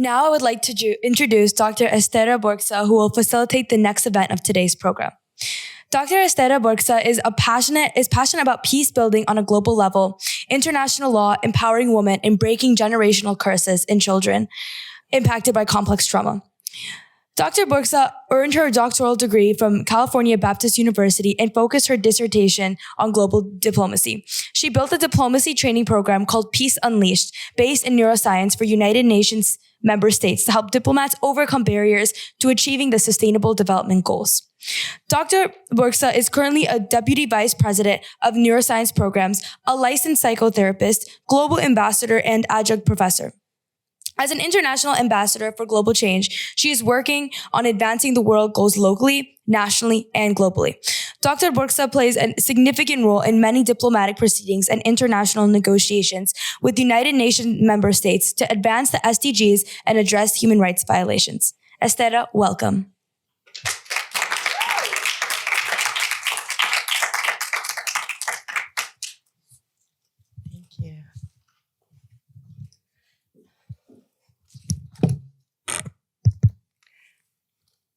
Now I would like to introduce Dr. Estera Borxa, who will facilitate the next event of today's program. Dr. Estera Borxa is passionate about peace building on a global level, international law, empowering women, and breaking generational curses in children impacted by complex trauma. Dr. Borxa earned her doctoral degree from California Baptist University and focused her dissertation on global diplomacy. She built a diplomacy training program called Peace Unleashed, based in neuroscience for United Nations member states to help diplomats overcome barriers to achieving the Sustainable Development Goals. Dr. Borxa is currently a Deputy Vice President of Neuroscience Programs, a licensed psychotherapist, global ambassador, and adjunct professor. As an international ambassador for global change, she is working on advancing the world goals locally, nationally, and globally. Dr. Borxa plays a significant role in many diplomatic proceedings and international negotiations with United Nations member states to advance the SDGs and address human rights violations. Estera, welcome.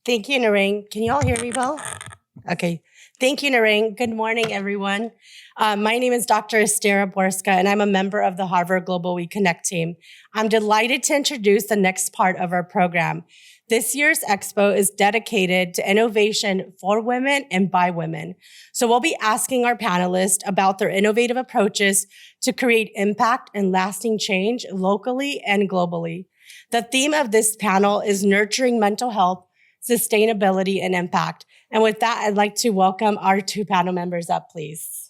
Thank you, Narang. Can you all hear me well? Okay. Thank you, Narang. Good morning, everyone. My name is Dr. Estera Borxa, and I'm a member of the Harvard Global We Connect team. I'm delighted to introduce the next part of our program. This year's expo is dedicated to innovation for women and by women. So we'll be asking our panelists about their innovative approaches to create impact and lasting change locally and globally. The theme of this panel is nurturing mental health, sustainability, and impact. And with that, I'd like to welcome our two panel members up, please.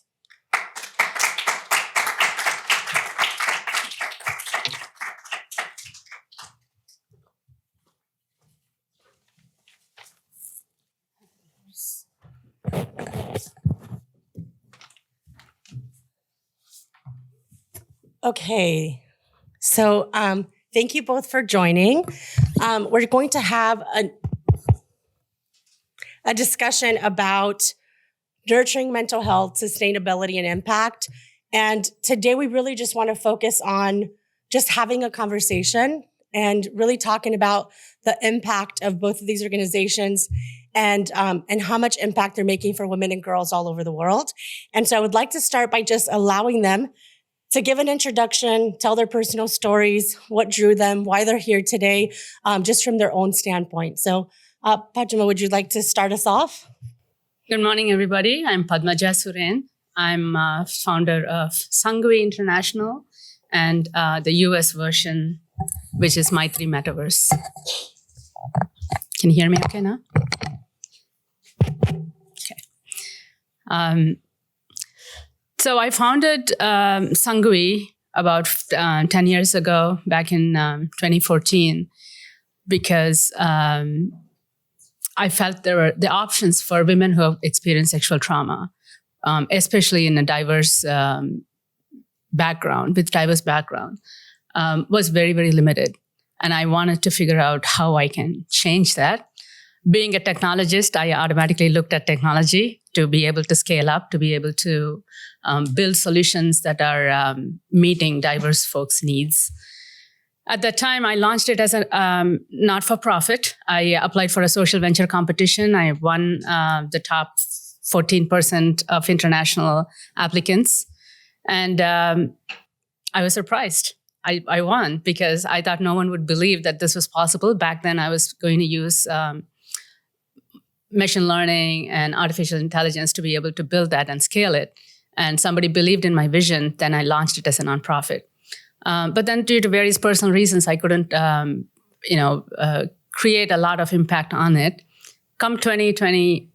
Okay, so thank you both for joining. We're going to have a discussion about nurturing mental health, sustainability, and impact. And today we really just want to focus on just having a conversation and really talking about the impact of both of these organizations and how much impact they're making for women and girls all over the world. And so I would like to start by just allowing them to give an introduction, tell their personal stories, what drew them, why they're here today, just from their own standpoint. So Padma, would you like to start us off? Good morning, everybody. I'm Padmaja Suren. I'm founder of Sangui International and the US version, which is Maitri Metaverse. Can you hear me okay now? Okay. So I founded Sangui about 10 years ago, back in 2014, because I felt there were the options for women who have experienced sexual trauma, especially in a diverse background, was very, very limited. And I wanted to figure out how I can change that. Being a technologist, I automatically looked at technology to be able to scale up, to be able to build solutions that are meeting diverse folks' needs. At that time, I launched it as a not-for-profit. I applied for a social venture competition. I won the top 14% of international applicants. And I was surprised. I won because I thought no one would believe that this was possible. Back then, I was going to use machine learning and artificial intelligence to be able to build that and scale it. And somebody believed in my vision. Then I launched it as a nonprofit. But then due to various personal reasons, I couldn't, create a lot of impact on it. Come 2020,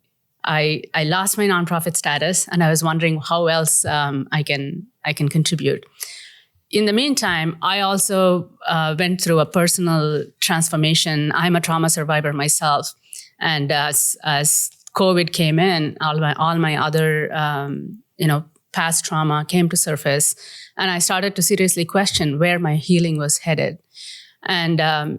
I lost my nonprofit status, and I was wondering how else I can contribute. In the meantime, I also went through a personal transformation. I'm a trauma survivor myself, and as COVID came in, all my other past trauma came to surface. And I started to seriously question where my healing was headed. And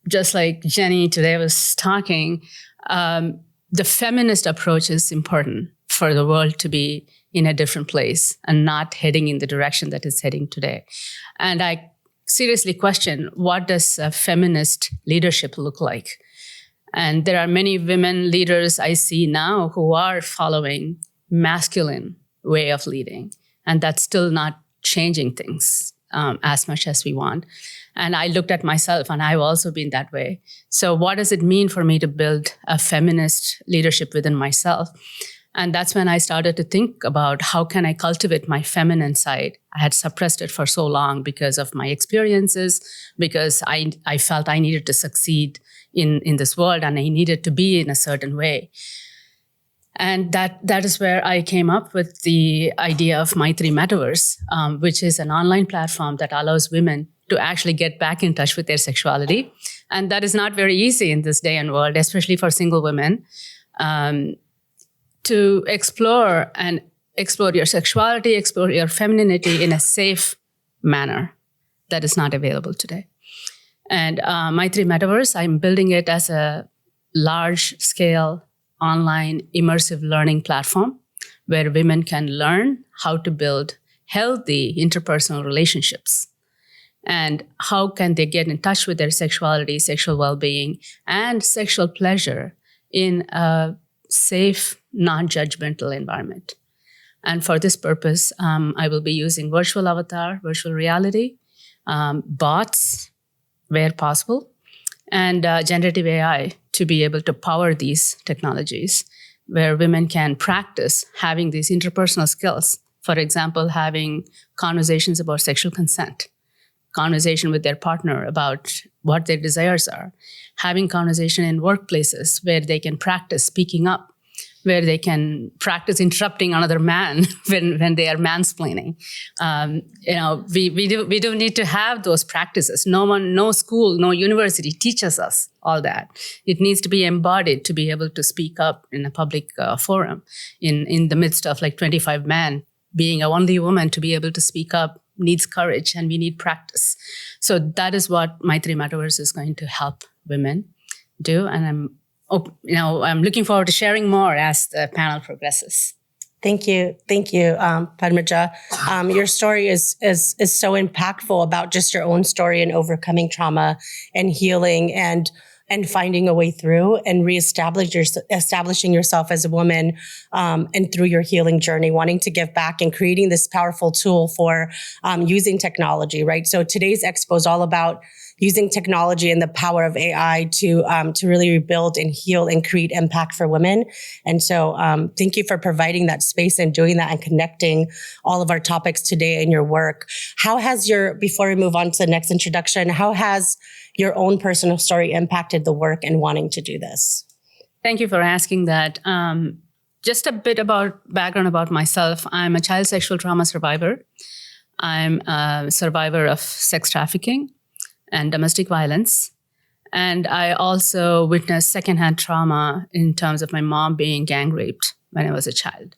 just like Jenny today was talking, the feminist approach is important for the world to be in a different place and not heading in the direction that it's heading today. And I seriously question, what does feminist leadership look like? And there are many women leaders I see now who are following masculine way of leading, and that's still not changing things as much as we want. And I looked at myself, and I've also been that way. So what does it mean for me to build a feminist leadership within myself? And that's when I started to think about how can I cultivate my feminine side. I had suppressed it for so long because of my experiences, because I felt I needed to succeed in this world, and I needed to be in a certain way. And that is where I came up with the idea of Maitri Metaverse, which is an online platform that allows women to actually get back in touch with their sexuality. And that is not very easy in this day and world, especially for single women, to explore your sexuality, explore your femininity in a safe manner that is not available today. And Maitri Metaverse, I'm building it as a large-scale online immersive learning platform where women can learn how to build healthy interpersonal relationships and how can they get in touch with their sexuality, sexual well-being, and sexual pleasure in a safe, non-judgmental environment. And for this purpose, I will be using virtual avatar, virtual reality, bots where possible, and generative AI to be able to power these technologies where women can practice having these interpersonal skills. For example, having conversations about sexual consent, conversation with their partner about what their desires are, having conversation in workplaces where they can practice speaking up, where they can practice interrupting another man when they are mansplaining. We do need to have those practices. No school, no university teaches us all that. It needs to be embodied to be able to speak up in a public forum in the midst of like 25 men. Being a only woman to be able to speak up needs courage, and we need practice. So that is what Maitri Metaverse is going to help women do. And I'm looking forward to sharing more as the panel progresses. Thank you, Padmaja. Your story is so impactful about just your own story and overcoming trauma and healing and finding a way through and establishing yourself as a woman, and through your healing journey, wanting to give back and creating this powerful tool for using technology, right? So today's expo is all about using technology and the power of AI to really rebuild and heal and create impact for women. And so thank you for providing that space and doing that and connecting all of our topics today in your work. Before we move on to the next introduction, how has your own personal story impacted the work and wanting to do this? Thank you for asking that. Just a bit about background about myself. I'm a child sexual trauma survivor. I'm a survivor of sex trafficking and domestic violence. And I also witnessed secondhand trauma in terms of my mom being gang raped when I was a child.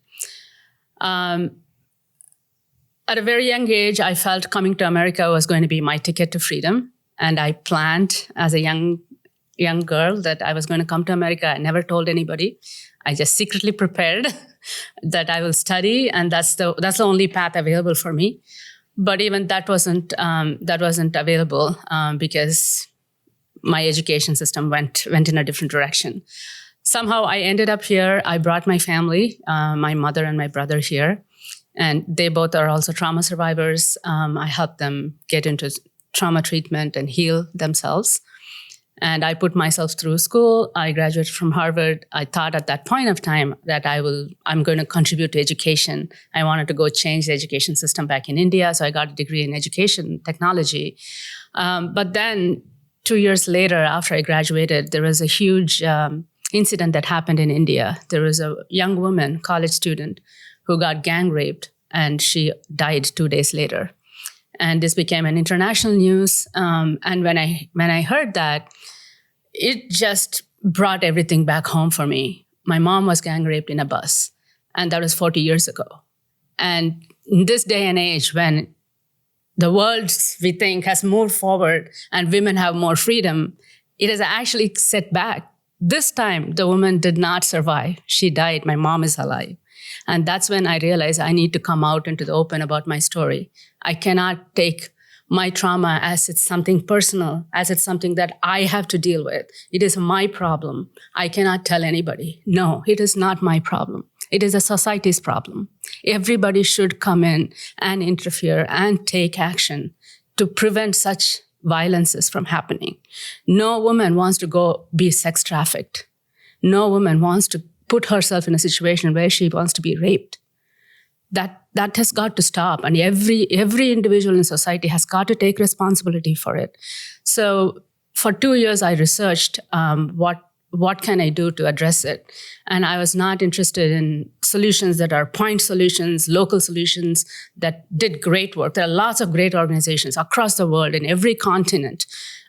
At a very young age, I felt coming to America was going to be my ticket to freedom. And I planned as a young girl that I was going to come to America. I never told anybody. I just secretly prepared that I will study, and that's the only path available for me. But even that wasn't available because my education system went in a different direction. Somehow I ended up here. I brought my family, my mother and my brother here, and they both are also trauma survivors. I helped them get into trauma treatment and heal themselves. And I put myself through school. I graduated from Harvard. I thought at that point of time that I'm going to contribute to education. I wanted to go change the education system back in India. So I got a degree in education technology. But then 2 years later, after I graduated, there was a huge incident that happened in India. There was a young woman, college student, who got gang raped, and she died 2 days later. And this became an international news. And when I heard that, it just brought everything back home for me. My mom was gang raped in a bus, and that was 40 years ago. And in this day and age, when the world, we think, has moved forward and women have more freedom, it has actually set back. This time, the woman did not survive. She died. My mom is alive. And that's when I realized I need to come out into the open about my story. I cannot take my trauma as it's something personal, as it's something that I have to deal with. It is my problem. I cannot tell anybody. No, it is not my problem. It is a society's problem. Everybody should come in and interfere and take action to prevent such violences from happening. No woman wants to go be sex trafficked. No woman wants to put herself in a situation where she wants to be raped. That has got to stop, and every individual in society has got to take responsibility for it. So for 2 years, I researched what can I do to address it, and I was not interested in solutions that are point solutions, local solutions that did great work. There are lots of great organizations across the world in every continent.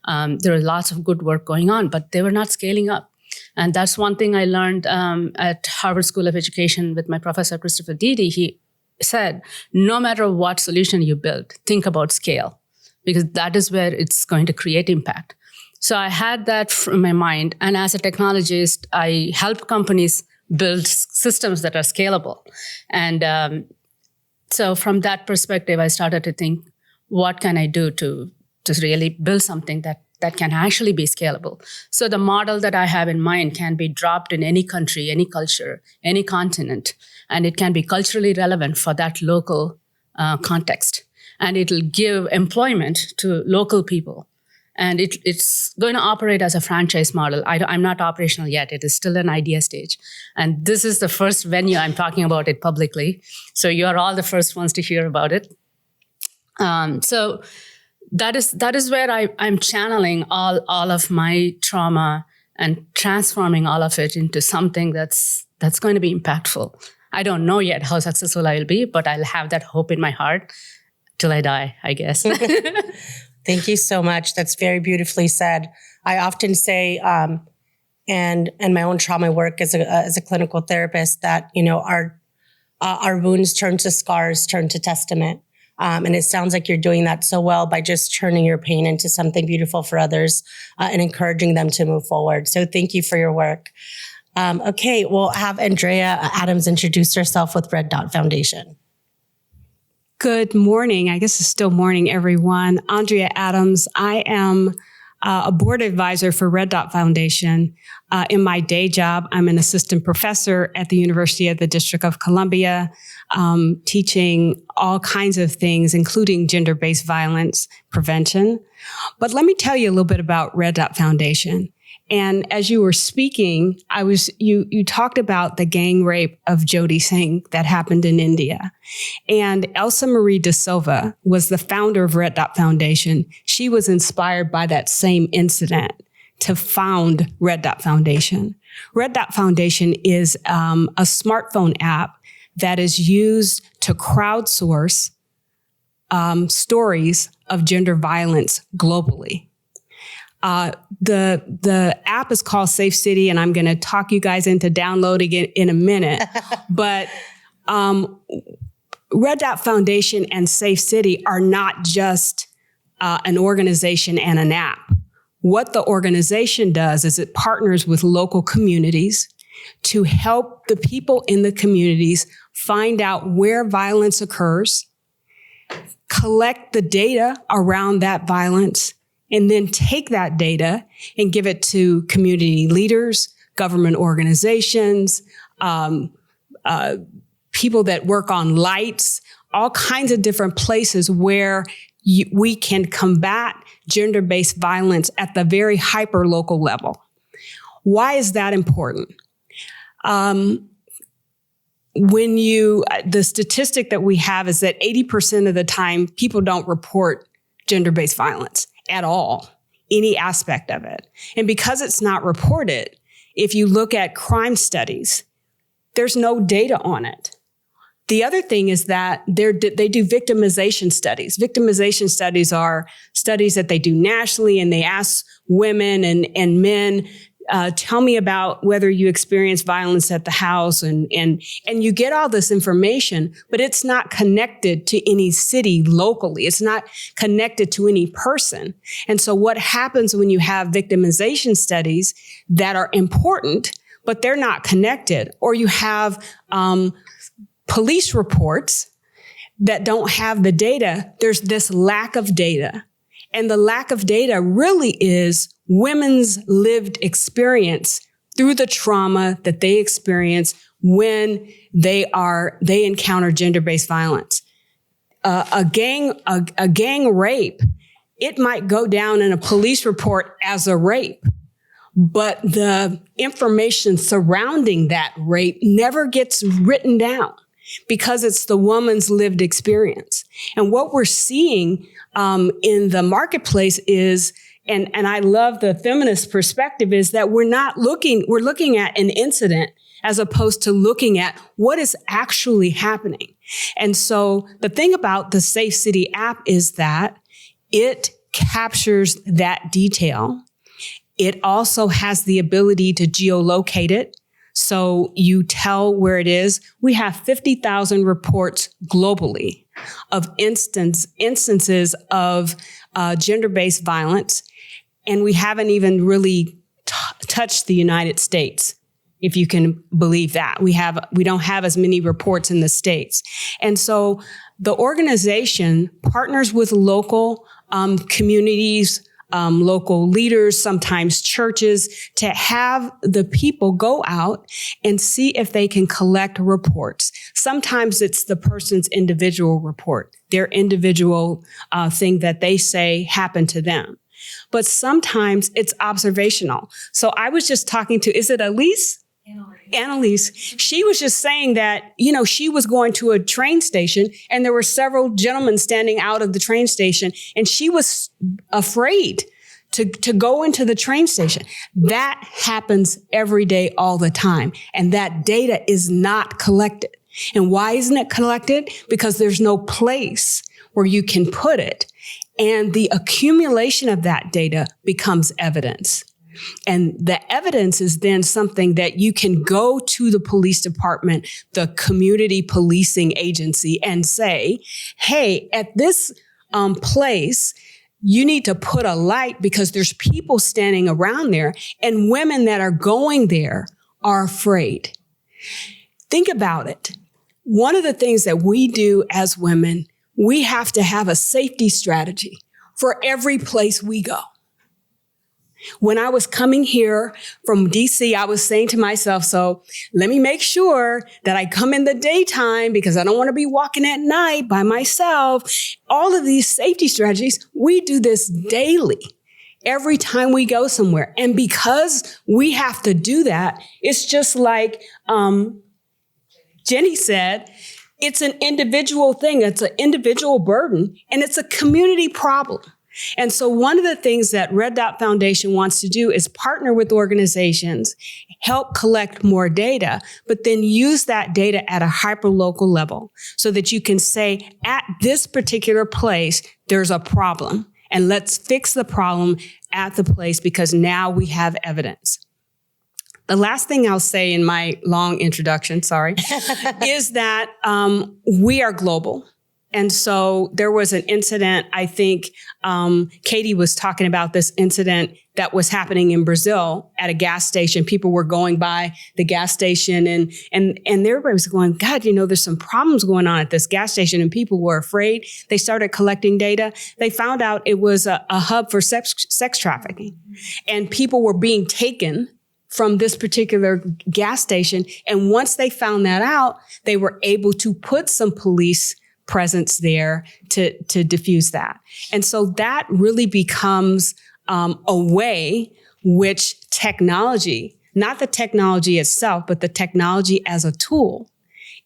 There is lots of good work going on, but they were not scaling up. And that's one thing I learned at Harvard School of Education with my professor, Christopher Deedy. He said, no matter what solution you build, think about scale, because that is where it's going to create impact. So I had that in my mind. And as a technologist, I help companies build systems that are scalable. And so from that perspective, I started to think, what can I do to really build something that can actually be scalable? So the model that I have in mind can be dropped in any country, any culture, any continent, and it can be culturally relevant for that local context. And it'll give employment to local people. And it's going to operate as a franchise model. I'm not operational yet. It is still an idea stage. And this is the first venue I'm talking about it publicly. So you are all the first ones to hear about it. So that is where I'm channeling all of my trauma and transforming all of it into something that's going to be impactful. I don't know yet how successful I will be, but I'll have that hope in my heart till I die, I guess. Thank you so much. That's very beautifully said. I often say, and my own trauma work as a clinical therapist, that our wounds turn to scars, turn to testament. And it sounds like you're doing that so well by just turning your pain into something beautiful for others and encouraging them to move forward. So thank you for your work. Okay, we'll have Andrea Adams introduce herself with Red Dot Foundation. Good morning. I guess it's still morning, everyone. Andrea Adams. I am a board advisor for Red Dot Foundation. In my day job, I'm an assistant professor at the University of the District of Columbia, teaching all kinds of things, including gender-based violence prevention. But let me tell you a little bit about Red Dot Foundation. And as you were speaking, you talked about the gang rape of Jyoti Singh that happened in India. And Elsa Marie da Silva was the founder of Red Dot Foundation. She was inspired by that same incident to found Red Dot Foundation. Red Dot Foundation is a smartphone app that is used to crowdsource stories of gender violence globally. The app is called Safe City, and I'm going to talk you guys into downloading it in a minute. But Red Dot Foundation and Safe City are not just an organization and an app. What the organization does is it partners with local communities to help the people in the communities find out where violence occurs, collect the data around that violence, and then take that data and give it to community leaders, government organizations, people that work on lights, all kinds of different places where we can combat gender-based violence at the very hyper-local level. Why is that important? The statistic that we have is that 80% of the time, people don't report gender-based violence at all, any aspect of it. And because it's not reported, if you look at crime studies, there's no data on it. The other thing is that they do victimization studies. Victimization studies are studies that they do nationally, and they ask women and men, tell me about whether you experience violence at the house, and you get all this information, but it's not connected to any city locally. It's not connected to any person. And so what happens when you have victimization studies that are important, but they're not connected, or you have police reports that don't have the data, there's this lack of data. And the lack of data really is women's lived experience through the trauma that they experience when they encounter gender-based violence. A gang rape, it might go down in a police report as a rape, but the information surrounding that rape never gets written down because it's the woman's lived experience. And what we're seeing in the marketplace is, and I love the feminist perspective, is that we're looking at an incident as opposed to looking at what is actually happening. And so the thing about the Safe City app is that it captures that detail. It also has the ability to geolocate it. So you tell where it is. We have 50,000 reports globally of instances of gender-based violence. And we haven't even really touched the United States, if you can believe that. We don't have as many reports in the States. And so the organization partners with local communities, local leaders, sometimes churches, to have the people go out and see if they can collect reports. Sometimes it's the person's individual report, their individual thing that they say happened to them. But sometimes it's observational. So I was just talking to, is it Elise? Annalise, she was just saying that, she was going to a train station and there were several gentlemen standing out of the train station and she was afraid to go into the train station. That happens every day, all the time. And that data is not collected. And why isn't it collected? Because there's no place where you can put it. And the accumulation of that data becomes evidence. And the evidence is then something that you can go to the police department, the community policing agency, and say, hey, at this place, you need to put a light because there's people standing around there and women that are going there are afraid. Think about it. One of the things that we do as women, we have to have a safety strategy for every place we go. When I was coming here from DC, I was saying to myself, so let me make sure that I come in the daytime because I don't want to be walking at night by myself. All of these safety strategies, we do this daily, every time we go somewhere. And because we have to do that, it's just like Jenny said, it's an individual thing. It's an individual burden, and it's a community problem. And so one of the things that Red Dot Foundation wants to do is partner with organizations, help collect more data, but then use that data at a hyperlocal level so that you can say, at this particular place, there's a problem, and let's fix the problem at the place because now we have evidence. The last thing I'll say in my long introduction, is that we are global. And so there was an incident, I think Katie was talking about this incident that was happening in Brazil at a gas station. People were going by the gas station and everybody was going, God, there's some problems going on at this gas station, and people were afraid. They started collecting data. They found out it was a hub for sex trafficking, and people were being taken from this particular gas station. And once they found that out, they were able to put some police presence there to diffuse that. And so that really becomes a way which technology, not the technology itself, but the technology as a tool,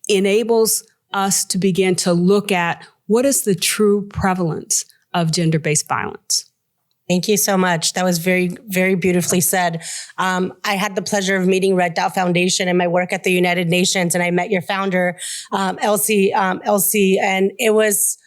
enables us to begin to look at what is the true prevalence of gender-based violence. Thank you so much. That was very, very beautifully said. I had the pleasure of meeting Red Dot Foundation in my work at the United Nations, and I met your founder, Elsie, and it was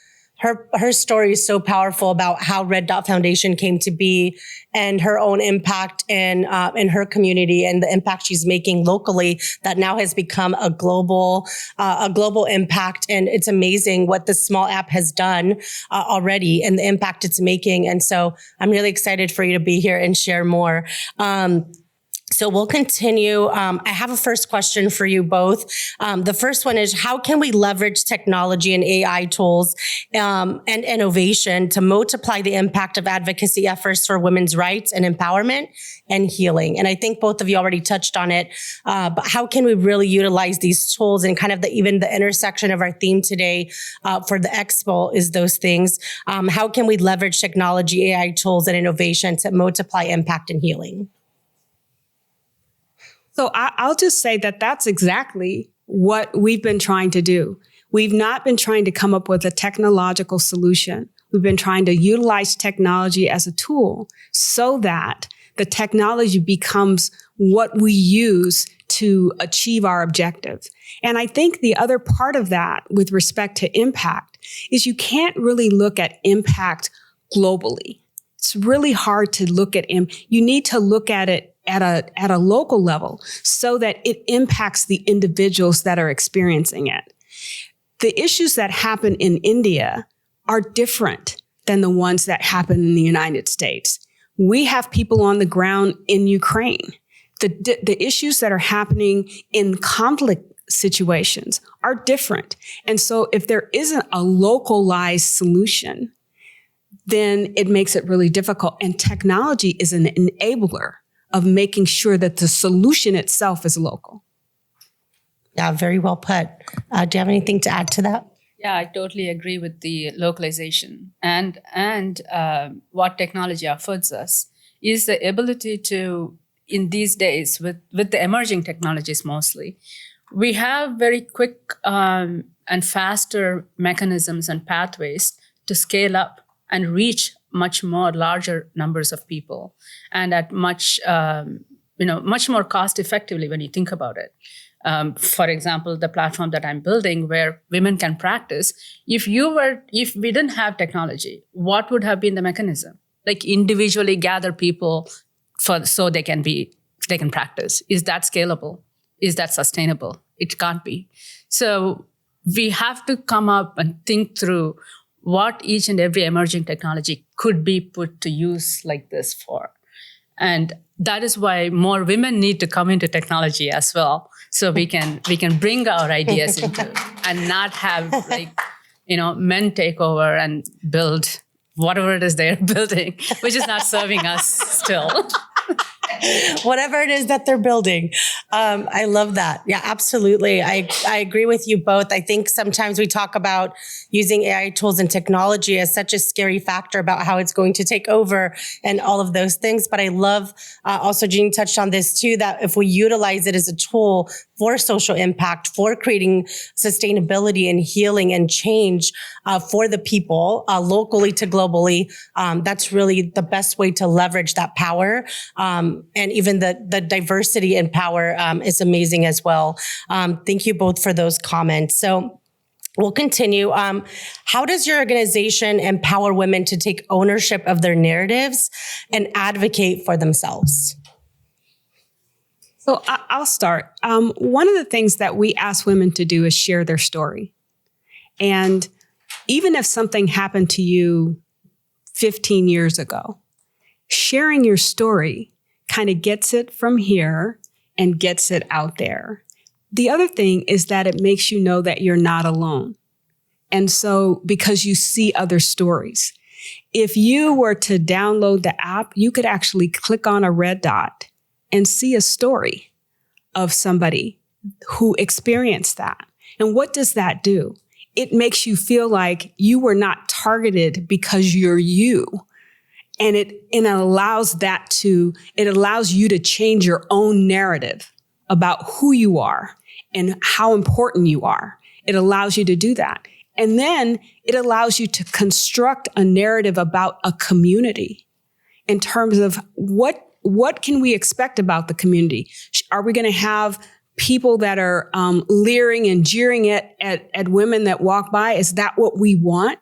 her story is so powerful about how Red Dot Foundation came to be and her own impact in her community and the impact she's making locally that now has become a global impact. And it's amazing what this small app has done already and the impact it's making. And so I'm really excited for you to be here and share more. So we'll continue. I have a first question for you both. The first one is, how can we leverage technology and AI tools and innovation to multiply the impact of advocacy efforts for women's rights and empowerment and healing? And I think both of you already touched on it, but how can we really utilize these tools, and kind of even the intersection of our theme today for the expo is those things. How can we leverage technology, AI tools, and innovation to multiply impact and healing? So I'll just say that that's exactly what we've been trying to do. We've not been trying to come up with a technological solution. We've been trying to utilize technology as a tool so that the technology becomes what we use to achieve our objective. And I think the other part of that with respect to impact is you can't really look at impact globally. It's really hard to look at you need to look at it at a local level so that it impacts the individuals that are experiencing it. The issues that happen in India are different than the ones that happen in the United States. We have people on the ground in Ukraine. The issues that are happening in conflict situations are different. And so if there isn't a localized solution, then it makes it really difficult. And technology is an enabler of making sure that the solution itself is local. Yeah, very well put. Do you have anything to add to that? Yeah, I totally agree with the localization. And what technology affords us is the ability to, in these days, with the emerging technologies mostly, we have very quick and faster mechanisms and pathways to scale up and reach much more larger numbers of people, and at much more cost effectively when you think about it. For example, the platform that I'm building where women can practice, if we didn't have technology, what would have been the mechanism? Like individually gather people so they can practice. Is that scalable? Is that sustainable? It can't be. So we have to come up and think through what each and every emerging technology could be put to use like this for. And that is why more women need to come into technology as well. So we can bring our ideas into it and not have men take over and build whatever it is they're building, which is not serving us still. Whatever it is that they're building. I love that. Yeah, absolutely. I agree with you both. I think sometimes we talk about using AI tools and technology as such a scary factor about how it's going to take over and all of those things. But I love, also Jean touched on this too, that if we utilize it as a tool for social impact, for creating sustainability and healing and change for the people, locally to globally, that's really the best way to leverage that power. And even the diversity and power is amazing as well. Thank you both for those comments. So we'll continue. How does your organization empower women to take ownership of their narratives and advocate for themselves? So I'll start. One of the things that we ask women to do is share their story. And even if something happened to you 15 years ago, sharing your story kind of gets it from here and gets it out there. The other thing is that it makes you know that you're not alone. And so, because you see other stories, if you were to download the app, you could actually click on a red dot and see a story of somebody who experienced that. And what does that do? It makes you feel like you were not targeted because you're you. And it allows you to change your own narrative about who you are and how important you are. It allows you to do that. And then it allows you to construct a narrative about a community in terms of what can we expect about the community? Are we going to have people that are leering and jeering at women that walk by? Is that what we want?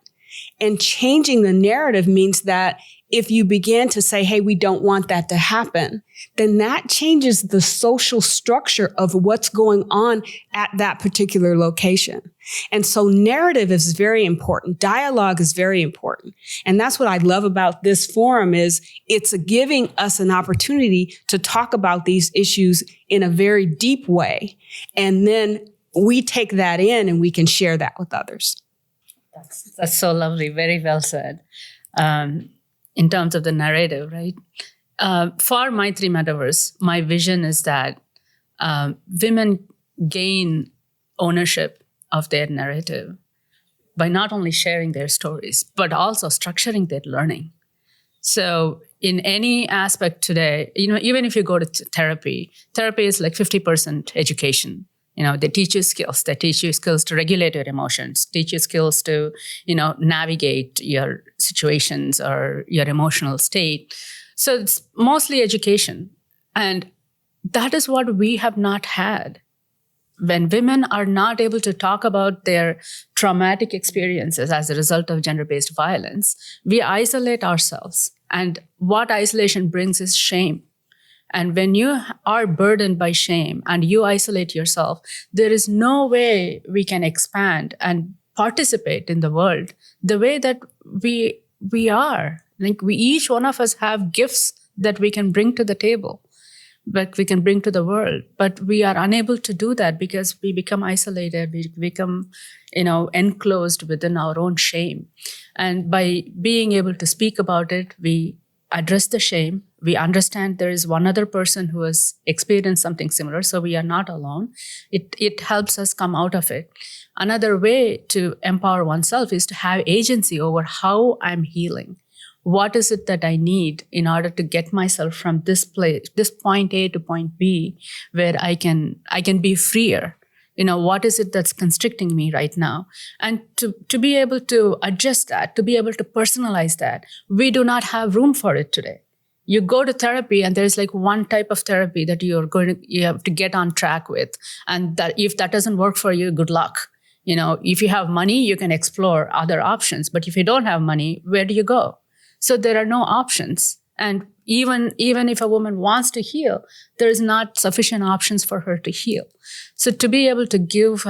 And changing the narrative means that if you begin to say, hey, we don't want that to happen, then that changes the social structure of what's going on at that particular location. And so narrative is very important. Dialogue is very important. And that's what I love about this forum is it's giving us an opportunity to talk about these issues in a very deep way. And then we take that in and we can share that with others. That's so lovely. Very well said. In terms of the narrative, right? For Maitri Metaverse, my vision is that women gain ownership of their narrative by not only sharing their stories, but also structuring their learning. So in any aspect today, even if you go to therapy is like 50% education. They teach you skills. They teach you skills to regulate your emotions, teach you skills to, navigate your situations or your emotional state. So it's mostly education. And that is what we have not had. When women are not able to talk about their traumatic experiences as a result of gender-based violence, we isolate ourselves. And what isolation brings is shame. And when you are burdened by shame and you isolate yourself, there is no way we can expand and participate in the world the way that we are. Like each one of us have gifts that we can bring to the table, but we can bring to the world. But we are unable to do that because we become isolated, we become, enclosed within our own shame. And by being able to speak about it, we address the shame. We understand there is one other person who has experienced something similar, so we are not alone. It helps us come out of it. Another way to empower oneself is to have agency over how I'm healing. What is it that I need in order to get myself from this place, this point A to point B, where I can be freer? What is it that's constricting me right now? And to be able to adjust that, to be able to personalize that, we do not have room for it today. You go to therapy and there's like one type of therapy that you have to get on track with. And that if that doesn't work for you, good luck. If you have money, you can explore other options. But if you don't have money, where do you go? So there are no options. And even if a woman wants to heal, there is not sufficient options for her to heal. So to be able to give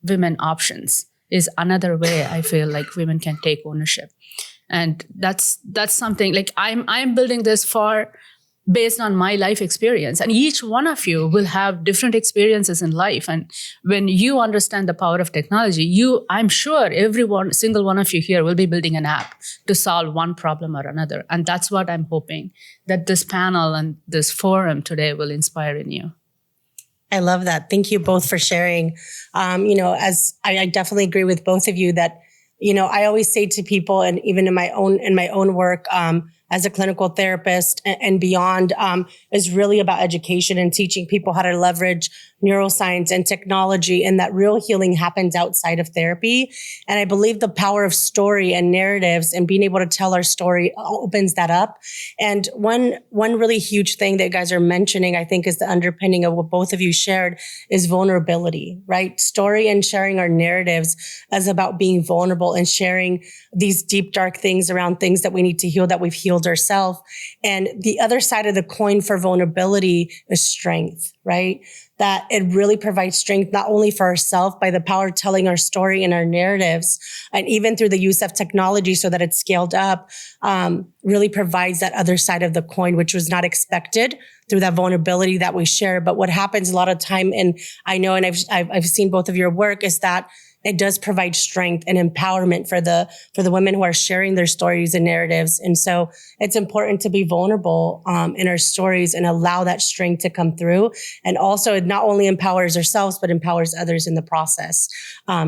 women options is another way I feel like women can take ownership. And that's something like I'm building this based on my life experience. And each one of you will have different experiences in life. And when you understand the power of technology, I'm sure single one of you here will be building an app to solve one problem or another. And that's what I'm hoping that this panel and this forum today will inspire in you. I love that. Thank you both for sharing. As I definitely agree with both of you that, I always say to people, and even in my own work, as a clinical therapist and beyond, is really about education and teaching people how to leverage neuroscience and technology, and that real healing happens outside of therapy. And I believe the power of story and narratives and being able to tell our story opens that up. And one really huge thing that you guys are mentioning, I think, is the underpinning of what both of you shared is vulnerability, right? Story and sharing our narratives is about being vulnerable and sharing these deep, dark things around things that we need to heal, that we've healed ourselves. And the other side of the coin for vulnerability is strength, right? That it really provides strength, not only for ourselves by the power of telling our story and our narratives, and even through the use of technology so that it's scaled up, really provides that other side of the coin, which was not expected through that vulnerability that we share. But what happens a lot of time, and I know, and I've seen both of your work, is that it does provide strength and empowerment for the women who are sharing their stories and narratives. And so it's important to be vulnerable in our stories and allow that strength to come through. And also it not only empowers ourselves, but empowers others in the process.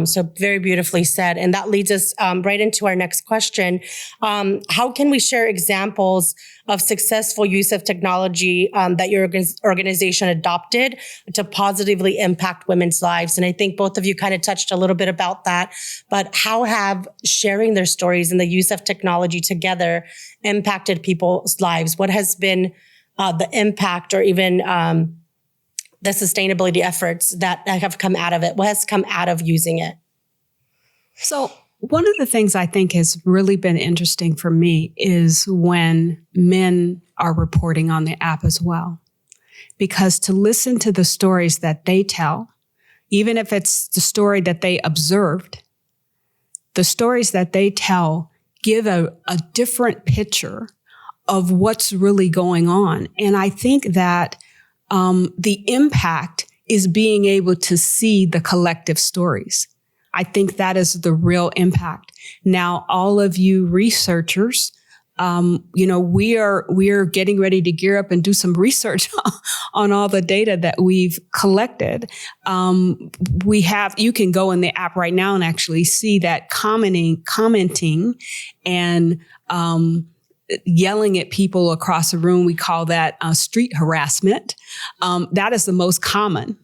So very beautifully said. And that leads us right into our next question. How can we share examples of successful use of technology that your organization adopted to positively impact women's lives? And I think both of you kind of touched a little bit about that, but how have sharing their stories and the use of technology together impacted people's lives? What has been the impact or even the sustainability efforts that have come out of it? What has come out of using it? So one of the things I think has really been interesting for me is when men are reporting on the app as well. Because to listen to the stories that they tell, even if it's the story that they observed, the stories that they tell give a different picture of what's really going on. And I think that the impact is being able to see the collective stories. I think that is the real impact. Now, all of you researchers, we are getting ready to gear up and do some research on all the data that we've collected. You can go in the app right now and actually see that commenting and yelling at people across the room. We call that street harassment. That is the most common.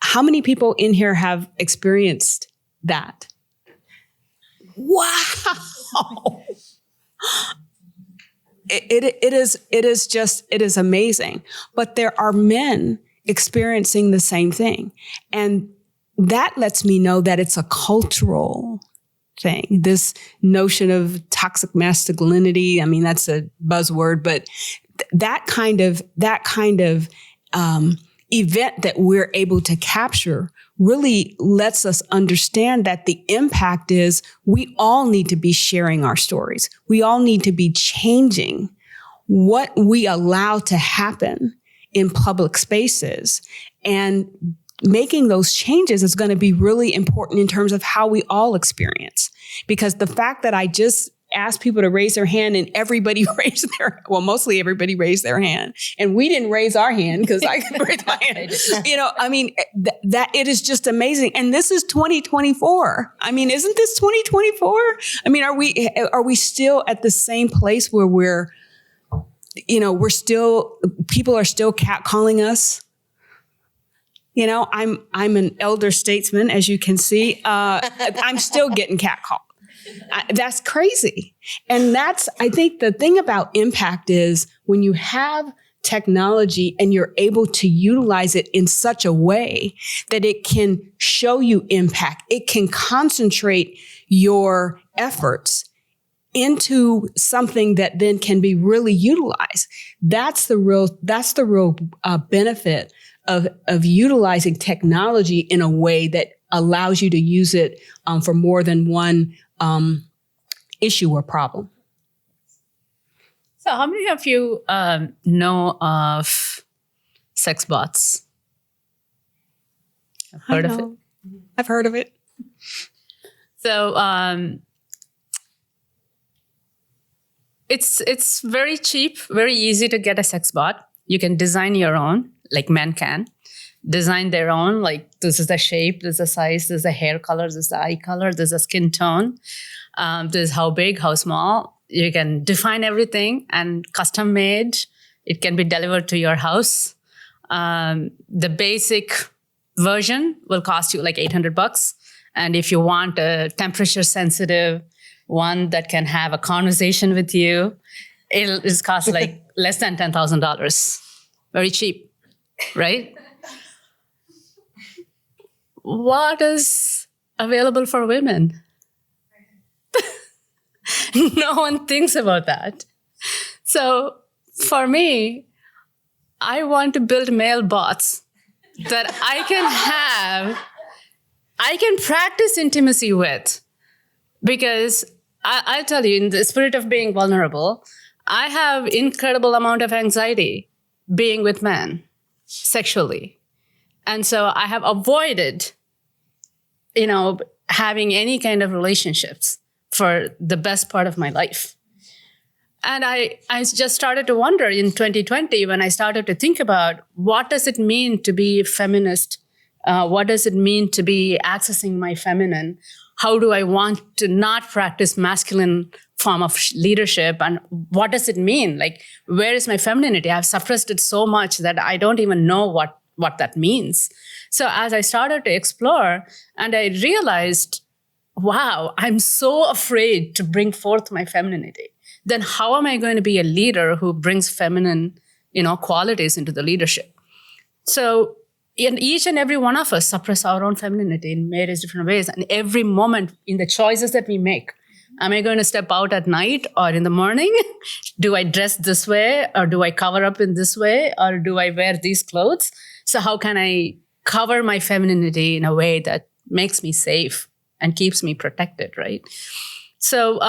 How many people in here have experienced that? Wow. It is amazing. But there are men experiencing the same thing. And that lets me know that it's a cultural thing. This notion of toxic masculinity, I mean, that's a buzzword, but that kind of event that we're able to capture really lets us understand that the impact is we all need to be sharing our stories. We all need to be changing what we allow to happen in public spaces. And making those changes is going to be really important in terms of how we all experience. Because the fact that I just asked people to raise their hand and everybody mostly everybody raised their hand. And we didn't raise our hand because I could raise my hand. That it is just amazing. And this is 2024. I mean, isn't this 2024? I mean, are we still at the same place where people are still catcalling us? I'm an elder statesman, as you can see. I'm still getting catcalled. That's crazy. And I think the thing about impact is when you have technology and you're able to utilize it in such a way that it can show you impact, it can concentrate your efforts into something that then can be really utilized. That's the real benefit of utilizing technology in a way that allows you to use it for more than one issue or problem. So how many of you know of sex bots? I've heard of it. I've heard of it. So it's very cheap, very easy to get a sex bot. You can design your own, like men can. Design their own, like this is the shape, this is the size, this is the hair color, this is the eye color, this is the skin tone, this is how big, how small. You can define everything and custom made. It can be delivered to your house. The basic version will cost you like $800. And if you want a temperature sensitive one that can have a conversation with you, it's cost like less than $10,000. Very cheap, right? What is available for women? No one thinks about that. So for me, I want to build male bots that I can practice intimacy with. Because I'll tell you, in the spirit of being vulnerable, I have incredible amount of anxiety being with men sexually. And so I have avoided, having any kind of relationships for the best part of my life. And I just started to wonder in 2020 when I started to think about what does it mean to be feminist? What does it mean to be accessing my feminine? How do I want to not practice masculine form of leadership? And what does it mean? Like, where is my femininity? I've suppressed it so much that I don't even know what that means. So as I started to explore and I realized, wow, I'm so afraid to bring forth my femininity. Then how am I going to be a leader who brings feminine, qualities into the leadership? So and each and every one of us suppress our own femininity in various different ways. And every moment in the choices that we make, am I going to step out at night or in the morning? Do I dress this way, or do I cover up in this way, or do I wear these clothes? So how can I cover my femininity in a way that makes me safe and keeps me protected, right? So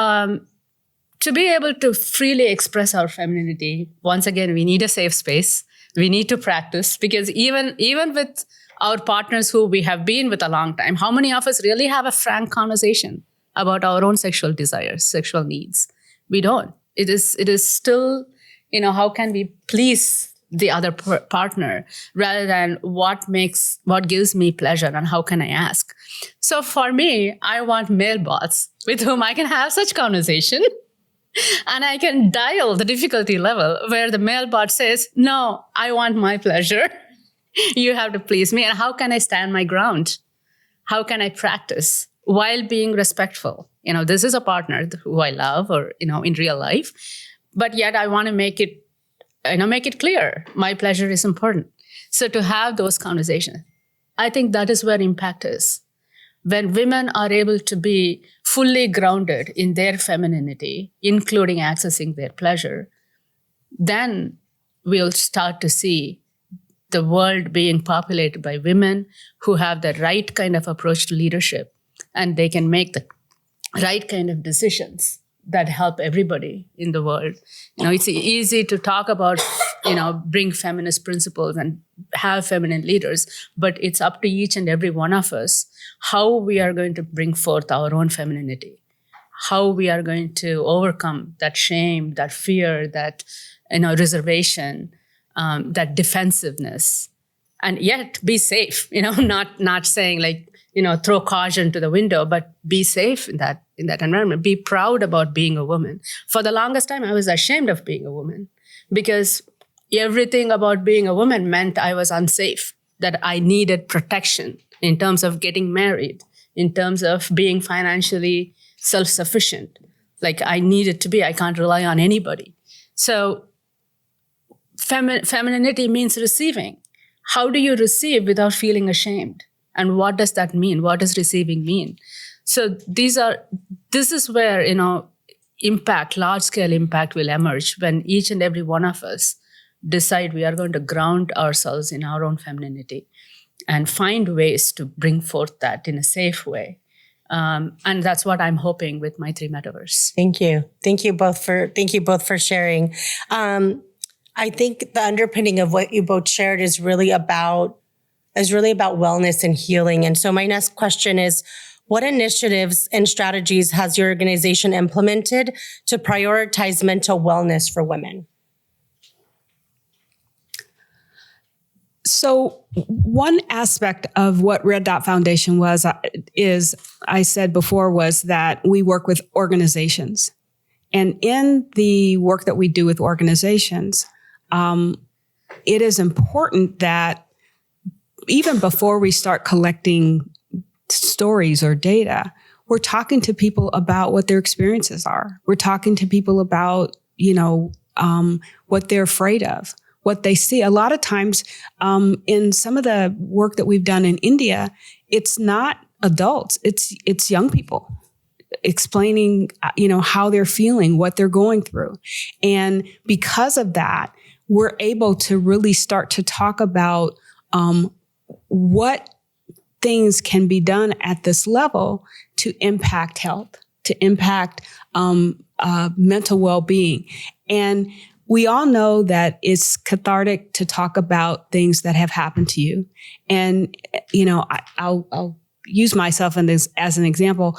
to be able to freely express our femininity, once again, we need a safe space. We need to practice, because even with our partners who we have been with a long time, how many of us really have a frank conversation about our own sexual desires, sexual needs? We don't. It is still, how can we please the other partner rather than what gives me pleasure and how can I ask? So for me, I want male bots with whom I can have such conversation. And I can dial the difficulty level where the male bot says, no, I want my pleasure. You have to please me. And how can I stand my ground? How can I practice while being respectful? This is a partner who I love, or, in real life. But yet I want to make it clear my pleasure is important. So to have those conversations, I think that is where impact is. When women are able to be fully grounded in their femininity, including accessing their pleasure, then we'll start to see the world being populated by women who have the right kind of approach to leadership, and they can make the right kind of decisions that help everybody in the world. It's easy to talk about, bring feminist principles and have feminine leaders, but it's up to each and every one of us how we are going to bring forth our own femininity, how we are going to overcome that shame, that fear, that, reservation, that defensiveness, and yet be safe, not saying like, throw caution to the window, but be safe in that environment. Be proud about being a woman. For the longest time, I was ashamed of being a woman because everything about being a woman meant I was unsafe, that I needed protection in terms of getting married, in terms of being financially self-sufficient. Like I needed to be, I can't rely on anybody. So femininity means receiving. How do you receive without feeling ashamed? And what does that mean? What does receiving mean? So this is where, impact, large-scale impact will emerge when each and every one of us decide we are going to ground ourselves in our own femininity and find ways to bring forth that in a safe way. And that's what I'm hoping with my 3 Metaverse. Thank you. Thank you both for sharing. I think the underpinning of what you both shared is really about wellness and healing. And so my next question is, what initiatives and strategies has your organization implemented to prioritize mental wellness for women? So one aspect of what Red Dot Foundation is I said before, was that we work with organizations. And in the work that we do with organizations, it is important that even before we start collecting stories or data, we're talking to people about what their experiences are. We're talking to people about, what they're afraid of, what they see. A lot of times, in some of the work that we've done in India, it's not adults, it's young people explaining, how they're feeling, what they're going through. And because of that, we're able to really start to talk about, what things can be done at this level to impact health, to impact mental well-being. And we all know that it's cathartic to talk about things that have happened to you. And, I'll use myself as an example.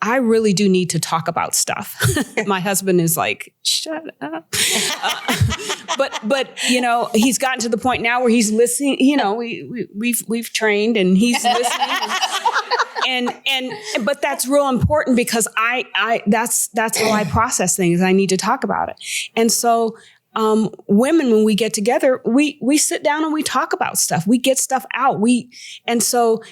I really do need to talk about stuff. My husband is like, shut up. But he's gotten to the point now where he's listening. We've trained and he's listening. But that's real important because that's how I process things. I need to talk about it. And so women, when we get together, we sit down and we talk about stuff. We get stuff out. And so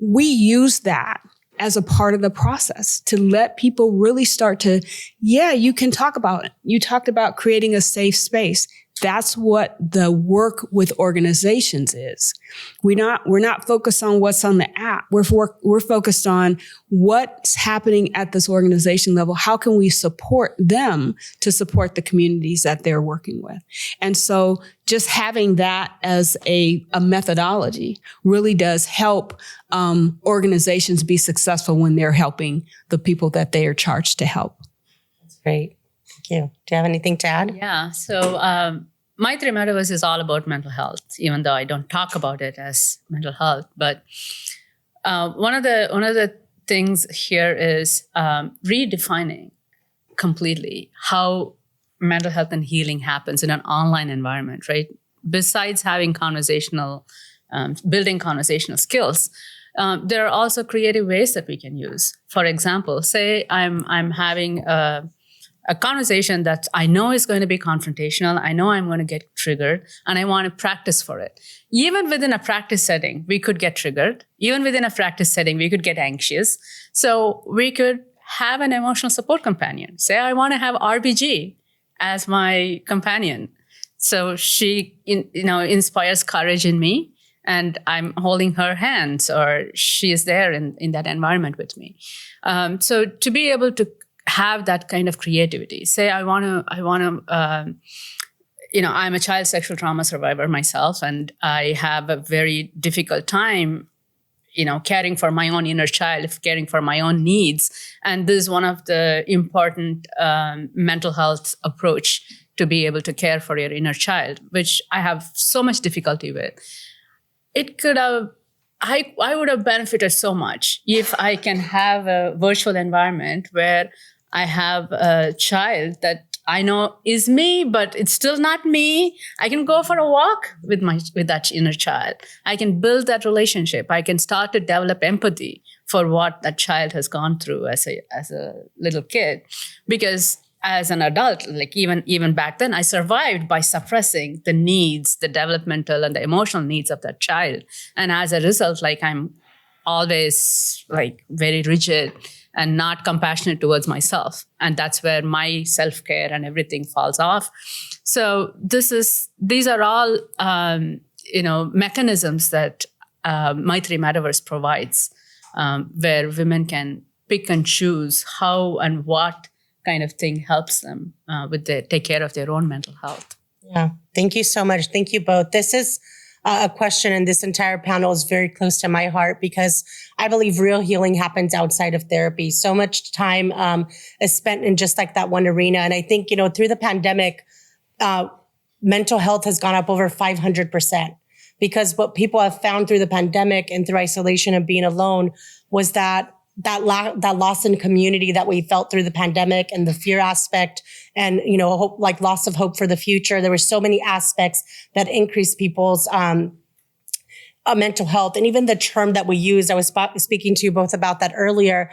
we use that as a part of the process to let people really start to, you can talk about it. You talked about creating a safe space. that's what the work with organizations is. We're not focused on what's on the app. We're focused on what's happening at this organization level. How can we support them to support the communities that they're working with? And so just having that as a methodology really does help organizations be successful when they're helping the people that they are charged to help. That's great. Thank you. Do you have anything to add? Yeah. So Maitri Metaverse is all about mental health, even though I don't talk about it as mental health. But one of the things here is redefining completely how mental health and healing happens in an online environment, right? Besides having building conversational skills, there are also creative ways that we can use. For example, say I'm having a conversation that I know is going to be confrontational. I know I'm going to get triggered, and I want to practice for it. Even within a practice setting, we could get triggered. Even within a practice setting, we could get anxious. So we could have an emotional support companion. Say I want to have RBG as my companion. So she inspires courage in me, and I'm holding her hands, or she is there in that environment with me. So to be able to have that kind of creativity. Say I'm a child sexual trauma survivor myself, and I have a very difficult time, caring for my own inner child, caring for my own needs. And this is one of the important mental health approach to be able to care for your inner child, which I have so much difficulty with. I would have benefited so much if I can have a virtual environment where I have a child that I know is me, but it's still not me. I can go for a walk with that inner child. I can build that relationship. I can start to develop empathy for what that child has gone through as a little kid. Because as an adult, like even back then, I survived by suppressing the needs, the developmental and the emotional needs of that child. And as a result, I'm always very rigid and not compassionate towards myself. And that's where my self-care and everything falls off. So these are all mechanisms that Maitri Metaverse provides, where women can pick and choose how and what kind of thing helps them take care of their own mental health. Yeah. Thank you so much. Thank you both. This is a question, and this entire panel is very close to my heart because I believe real healing happens outside of therapy. So much time is spent in just that one arena. And I think, through the pandemic, mental health has gone up over 500%, because what people have found through the pandemic and through isolation and being alone was that loss in community that we felt through the pandemic, and the fear aspect, and hope, loss of hope for the future. There were so many aspects that increased people's mental health. And even the term that we use, I was speaking to you both about that earlier.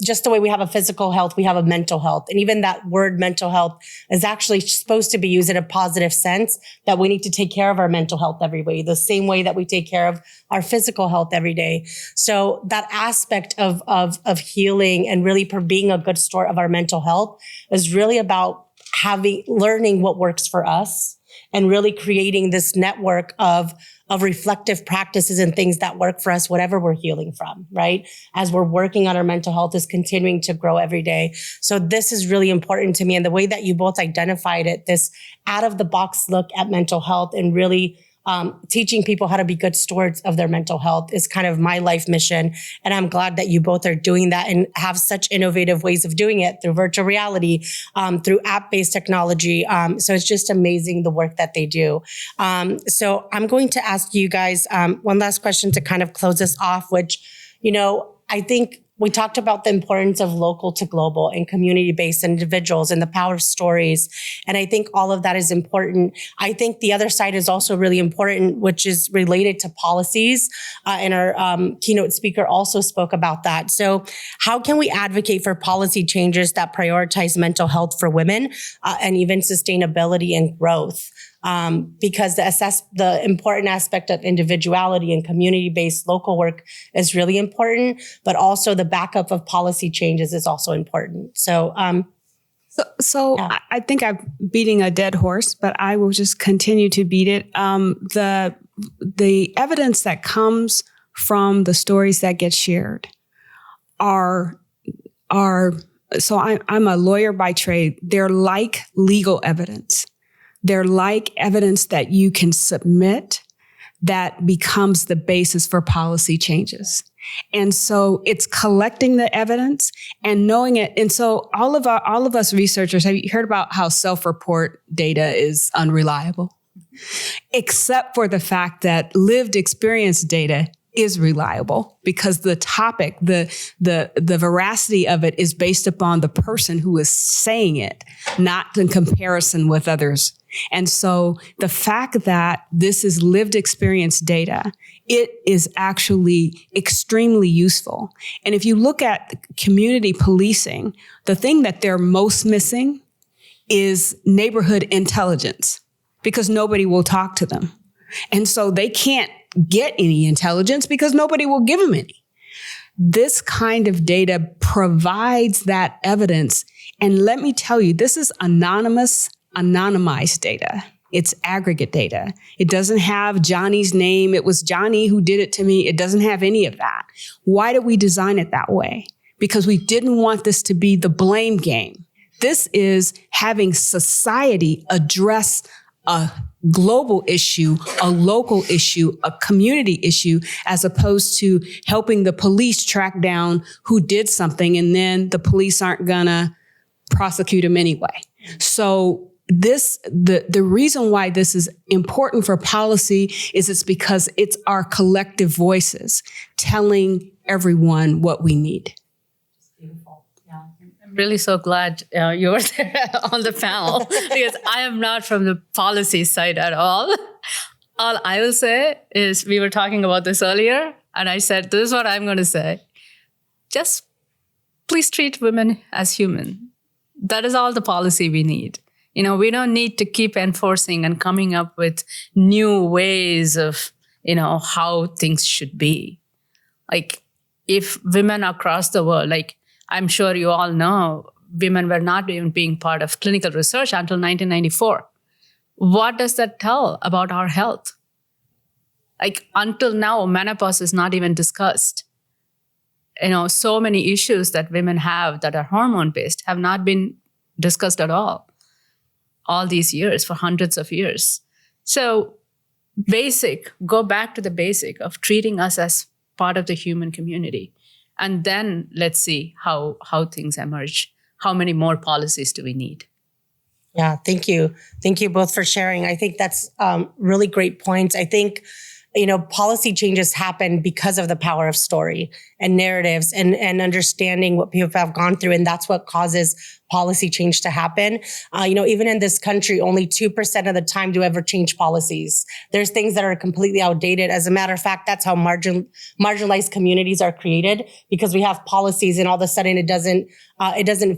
Just the way we have a physical health, we have a mental health. And even that word mental health is actually supposed to be used in a positive sense, that we need to take care of our mental health every day, the same way that we take care of our physical health every day. So that aspect of healing and really being a good steward of our mental health is really about learning what works for us, and really creating this network of reflective practices and things that work for us, whatever we're healing from, right? As we're working on our mental health is continuing to grow every day. So this is really important to me. And the way that you both identified it, this out of the box look at mental health and really teaching people how to be good stewards of their mental health is kind of my life mission. And I'm glad that you both are doing that and have such innovative ways of doing it through virtual reality, through app-based technology. So it's just amazing the work that they do. So I'm going to ask you guys one last question to kind of close us off, which, I think we talked about the importance of local to global and community-based individuals and the power of stories. And I think all of that is important. I think the other side is also really important, which is related to policies. And our keynote speaker also spoke about that. So how can we advocate for policy changes that prioritize mental health for women and even sustainability and growth? Because the important aspect of individuality and community-based local work is really important, but also the backup of policy changes is also important. So So Yeah. I think I'm beating a dead horse, but I will just continue to beat it. The evidence that comes from the stories that get shared are so I'm a lawyer by trade. They're like legal evidence. They're like evidence that you can submit that becomes the basis for policy changes. And so it's collecting the evidence and knowing it. And so all of us researchers, have you heard about how self-report data is unreliable? Except for the fact that lived experience data is reliable because the topic, the veracity of it is based upon the person who is saying it, not in comparison with others. And so the fact that this is lived experience data, it is actually extremely useful. And if you look at community policing, the thing that they're most missing is neighborhood intelligence because nobody will talk to them. And so they can't get any intelligence because nobody will give them any. This kind of data provides that evidence. And let me tell you, this is anonymized data. It's aggregate data. It doesn't have Johnny's name. It was Johnny who did it to me. It doesn't have any of that. Why did we design it that way? Because we didn't want this to be the blame game. This is having society address a global issue, a local issue, a community issue, as opposed to helping the police track down who did something and then the police aren't gonna prosecute him anyway. So the reason why this is important for policy is it's because it's our collective voices telling everyone what we need. I'm really so glad you were there on the panel because I am not from the policy side at all. All I will say is we were talking about this earlier, and I said, this is what I'm going to say. Just please treat women as human. That is all the policy we need. You know, we don't need to keep enforcing and coming up with new ways of, how things should be. Like if women across the world, like I'm sure you all know, women were not even being part of clinical research until 1994. What does that tell about our health? Like until now, menopause is not even discussed. So many issues that women have that are hormone-based have not been discussed at all these years, for hundreds of years. So go back to the basic of treating us as part of the human community. And then let's see how things emerge. How many more policies do we need? Yeah, thank you. Thank you both for sharing. I think that's really great points. I think, policy changes happen because of the power of story and narratives and understanding what people have gone through. And that's what causes policy change to happen. Even in this country, only 2% of the time do ever change policies. There's things that are completely outdated. As a matter of fact, that's how marginalized communities are created, because we have policies and all of a sudden it doesn't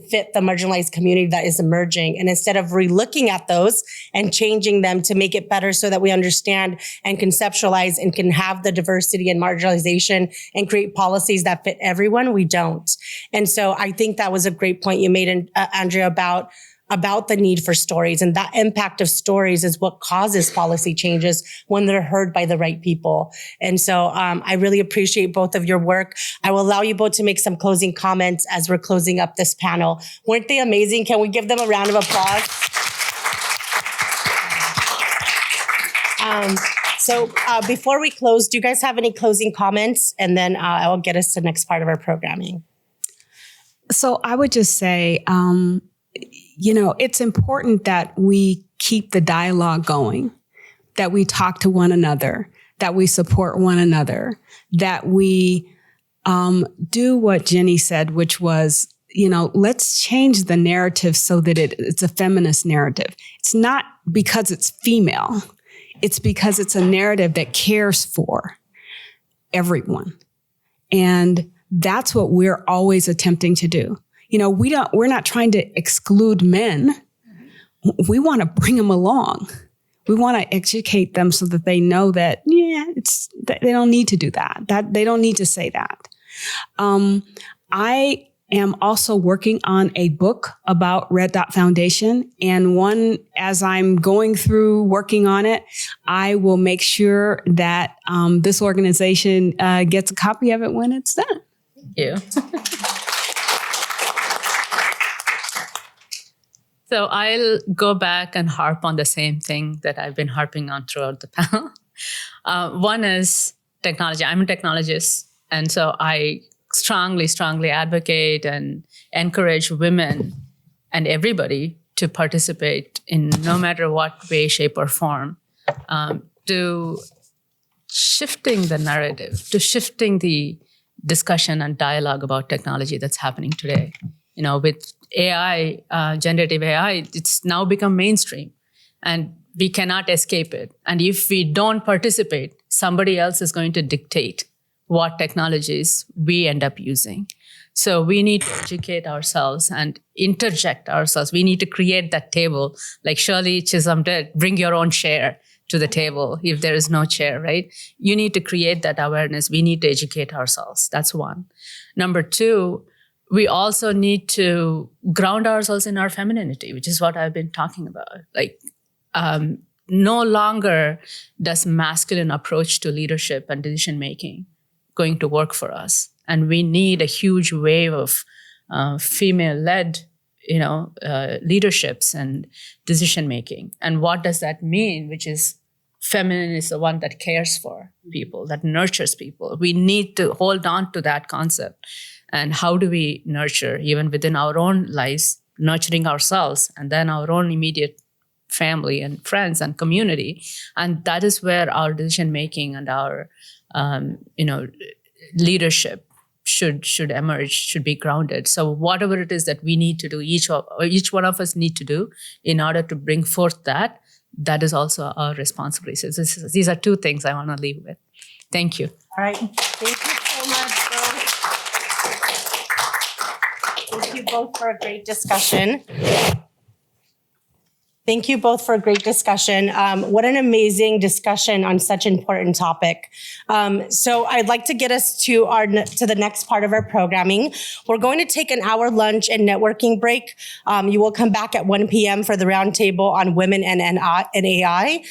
fit the marginalized community that is emerging. And instead of relooking at those and changing them to make it better so that we understand and conceptualize and can have the diversity and marginalization and create policies that fit everyone, we don't. And so I think that was a great point you made, Andrea, about the need for stories, and that impact of stories is what causes policy changes when they're heard by the right people. And so I really appreciate both of your work. I will allow you both to make some closing comments as we're closing up this panel. Weren't they amazing? Can we give them a round of applause? So before we close, do you guys have any closing comments? And then I will get us to the next part of our programming. So I would just say, it's important that we keep the dialogue going, that we talk to one another, that we support one another, that we do what Jenny said, which was, let's change the narrative so that it's a feminist narrative. It's not because it's female. It's because it's a narrative that cares for everyone. And that's what we're always attempting to do. We're not trying to exclude men. We want to bring them along. We want to educate them so that they know that, they don't need to do that. That they don't need to say that. I am also working on a book about Red Dot Foundation. And as I'm going through working on it, I will make sure that this organization gets a copy of it when it's done. Thank you. So I'll go back and harp on the same thing that I've been harping on throughout the panel. One is technology. I'm a technologist, and so I strongly advocate and encourage women and everybody to participate in no matter what way, shape, or form, to shifting the narrative, to shifting the discussion and dialogue about technology that's happening today. With AI, generative AI, it's now become mainstream, and we cannot escape it. And if we don't participate, somebody else is going to dictate what technologies we end up using. So we need to educate ourselves and interject ourselves. We need to create that table, like Shirley Chisholm did, bring your own chair to the table if there is no chair, right? You need to create that awareness. We need to educate ourselves. That's one. Number two, we also need to ground ourselves in our femininity, which is what I've been talking about. No longer does masculine approach to leadership and decision-making going to work for us. And we need a huge wave of female-led, leaderships and decision-making. And what does that mean? Which is feminine is the one that cares for people, that nurtures people. We need to hold on to that concept. And how do we nurture, even within our own lives, nurturing ourselves and then our own immediate family and friends and community? And that is where our decision-making and our, leadership should emerge, should be grounded. So whatever it is that we need to do, each one of us need to do in order to bring forth that is also our responsibility. So these are two things I want to leave with. Thank you. All right. Thank you so much, both. Thank you both for a great discussion. Thank you both for a great discussion. What an amazing discussion on such an important topic. So I'd like to get us to the next part of our programming. We're going to take an hour lunch and networking break. You will come back at 1 p.m. for the roundtable on women and AI.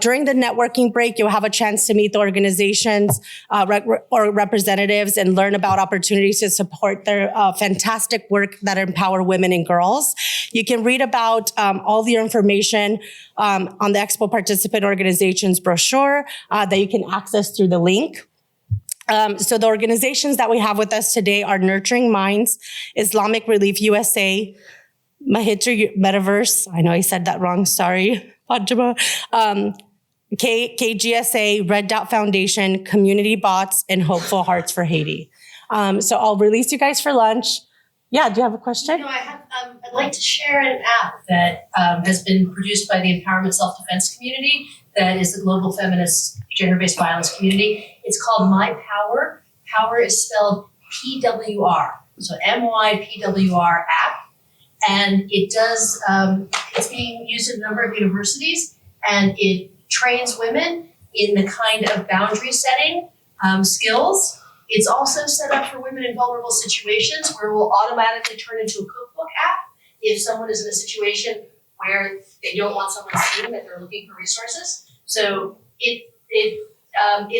During the networking break, you'll have a chance to meet the organizations or representatives and learn about opportunities to support their fantastic work that empower women and girls. You can read about all the information on the Expo Participant Organizations brochure that you can access through the link. So the organizations that we have with us today are Nurturing Minds, Islamic Relief USA, Mahitra Metaverse. I know I said that wrong. Sorry, Fatima. KGSA, Red Dot Foundation, Community Bots, and Hopeful Hearts for Haiti. So I'll release you guys for lunch. Yeah, do you have a question? No, I have. I'd like to share an app that has been produced by the Empowerment Self-Defense community that is the global feminist gender-based violence community. It's called My Power. Power is spelled PWR, so MYPWR app. And it does, it's being used at a number of universities, and it trains women in the kind of boundary setting skills. It's also set up for women in vulnerable situations where it will automatically turn into a cookbook app if someone is in a situation where they don't want someone seeing that they're looking for resources. So it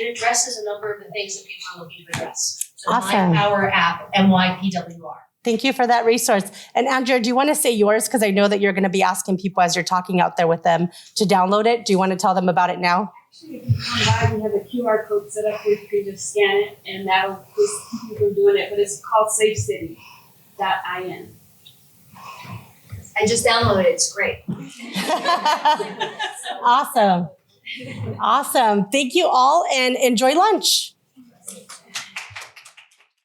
addresses a number of the things that people are looking to address. So Awesome. My Power app, MYPWR. Thank you for that resource. And Andrea, do you want to say yours? Because I know that you're going to be asking people as you're talking out there with them to download it. Do you want to tell them about it now? Actually, if you come by, we have a QR code set up where you can just scan it, and that'll just keep you from doing it. But it's called SafeCity.in. I just downloaded it. It's great. Awesome. Awesome. Thank you all and enjoy lunch.